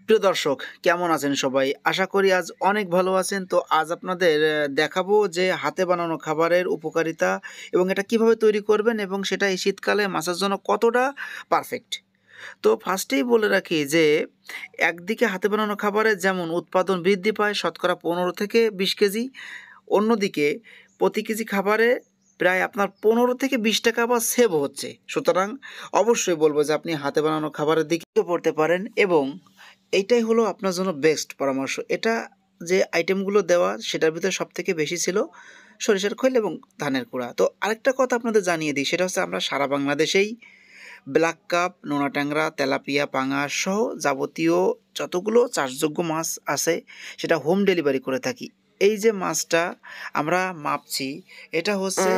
প্রিয় দর্শক, কেমন আছেন সবাই? আশা করি আজ অনেক ভালো আছেন। তো আজ আপনাদের দেখাবো যে হাতে বানানো খাবারের উপকারিতা এবং এটা কিভাবে তৈরি করবেন এবং সেটা এই শীতকালে মাছের জন্য কতটা পারফেক্ট। তো ফার্স্টেই বলে রাখি যে একদিকে হাতে বানানো খাবারের যেমন উৎপাদন বৃদ্ধি পায় শতকরা 15 থেকে 20 কেজি, অন্যদিকে প্রতি কেজি খাবারে প্রায় আপনার 15 থেকে 20 টাকা আবার সেভ হচ্ছে। সুতরাং অবশ্যই বলব যে আপনি হাতে বানানো খাবারের দিকে পড়তে পারেন এবং এইটাই হলো আপনার জন্য বেস্ট পরামর্শ। এটা যে আইটেমগুলো দেওয়া সেটার ভিতরে সবথেকে বেশি ছিল সরিষার খৈল এবং ধানের কুড়া। তো আরেকটা কথা আপনাদের জানিয়ে দিই, সেটা হচ্ছে আমরা সারা বাংলাদেশেই ব্ল্যাক কাপ, নোনা ট্যাংরা, তেলাপিয়া, পাঙাশ সহ যাবতীয় যতগুলো চাষযোগ্য মাছ আছে সেটা হোম ডেলিভারি করে থাকি। এই যে মাছটা আমরা মাপছি এটা হচ্ছে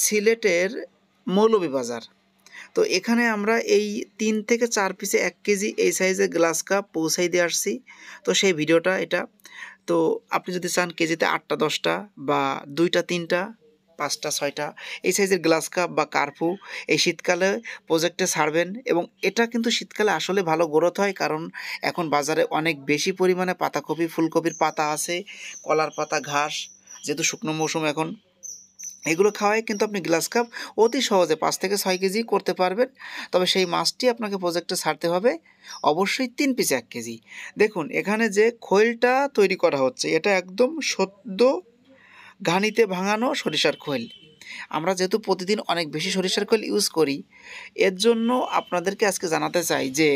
সিলেটের মৌলভীবাজার। তো এখানে আমরা এই ৩ থেকে ৪ পিসে ১ কেজি এই সাইজের গ্লাস কাপ পৌঁছাই দিয়ে আসছি। তো সেই ভিডিওটা এটা। তো আপনি যদি চান কেজিতে ৮টা ১০টা বা ২টা ৩টা ৫টা ৬টা এই সাইজের গ্লাস কাপ বা কার্পু এই শীতকালে প্রজেক্টে ছাড়বেন এবং এটা কিন্তু শীতকালে আসলে ভালো গ্রোথ হয়, কারণ এখন বাজারে অনেক বেশি পরিমাণে পাতাকপি, ফুলকপির পাতা আছে, কলার পাতা, ঘাস, যেহেতু শুকনো মৌসুম এখন, এগুলো খাওয়াই কিন্তু আপনি গ্লাস কাপ অতি সহজে ৫ থেকে ৬ কেজি করতে পারবেন। তবে সেই মাছটি আপনাকে প্রজেক্টে ছাড়তে হবে অবশ্যই ৩ পিসে ১ কেজি। দেখুন এখানে যে খৈলটা তৈরি করা হচ্ছে এটা একদম সদ্য ঘানিতে ভাঙানো সরিষার খৈল। আমরা যেহেতু প্রতিদিন অনেক বেশি সরিষার খৈল ইউজ করি, এর জন্য আপনাদেরকে আজকে জানাতে চাই যে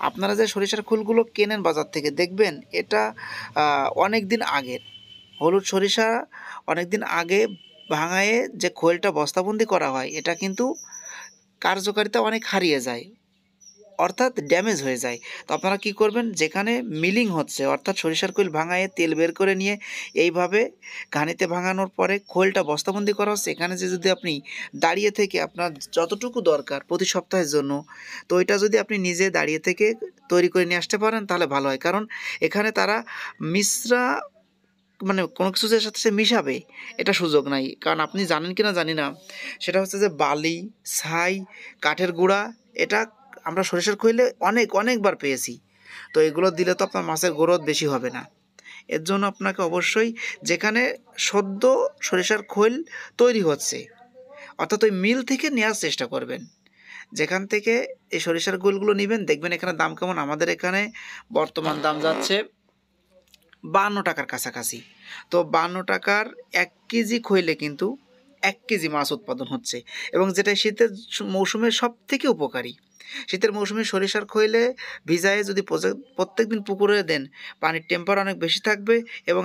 আপনারা যে সরিষার খৈলগুলো কেনেন বাজার থেকে, দেখবেন এটা অনেক দিন আগের হলুদ সরিষা, অনেক দিন আগে ভাঙায়ে যে খৈলটা বস্তাবন্দি করা হয় এটা কিন্তু কার্যকারিতা অনেক হারিয়ে যায়, অর্থাৎ ড্যামেজ হয়ে যায়। তো আপনারা কি করবেন, যেখানে মিলিং হচ্ছে অর্থাৎ সরিষার খৈল ভাঙায়ে তেল বের করে নিয়ে এইভাবে ঘানিতে ভাঙানোর পরে খৈলটা বস্তাবন্দি করা হচ্ছে, এখানে যে যদি আপনি দাঁড়িয়ে থেকে আপনার যতটুকু দরকার প্রতি সপ্তাহের জন্য, তো এটা যদি আপনি নিজে দাঁড়িয়ে থেকে তৈরি করে নিয়ে আসতে পারেন তাহলে ভালো হয়। কারণ এখানে তারা মিশ্রা মানে কোনো কিছু যে সাথে সে মিশাবে এটা সুযোগ নাই। কারণ আপনি জানেন কি না জানি না, সেটা হচ্ছে যে বালি, ছাই, কাঠের গুঁড়া, এটা আমরা সরিষার খৈলে অনেকবার পেয়েছি। তো এগুলো দিলে তো আপনার মাছের গ্রোথ বেশি হবে না। এর জন্য আপনাকে অবশ্যই যেখানে সদ্য সরিষার খৈল তৈরি হচ্ছে অর্থাৎ ওই মিল থেকে নেওয়ার চেষ্টা করবেন। যেখান থেকে এই সরিষার খৈলগুলো নেবেন দেখবেন এখানে দাম কেমন। আমাদের এখানে বর্তমান দাম যাচ্ছে ৫২ টাকার কাছাকাছি। তো ৫২ টাকার ১ কেজি খৈলে কিন্তু ১ কেজি মাছ উৎপাদন হচ্ছে এবং যেটা শীতের মৌসুমে সবথেকে উপকারী। শীতের মৌসুমে সরিষার খৈলে ভিজায়ে যদি প্রত্যেকদিন পুকুরে দেন, পানির টেম্পার অনেক বেশি থাকবে এবং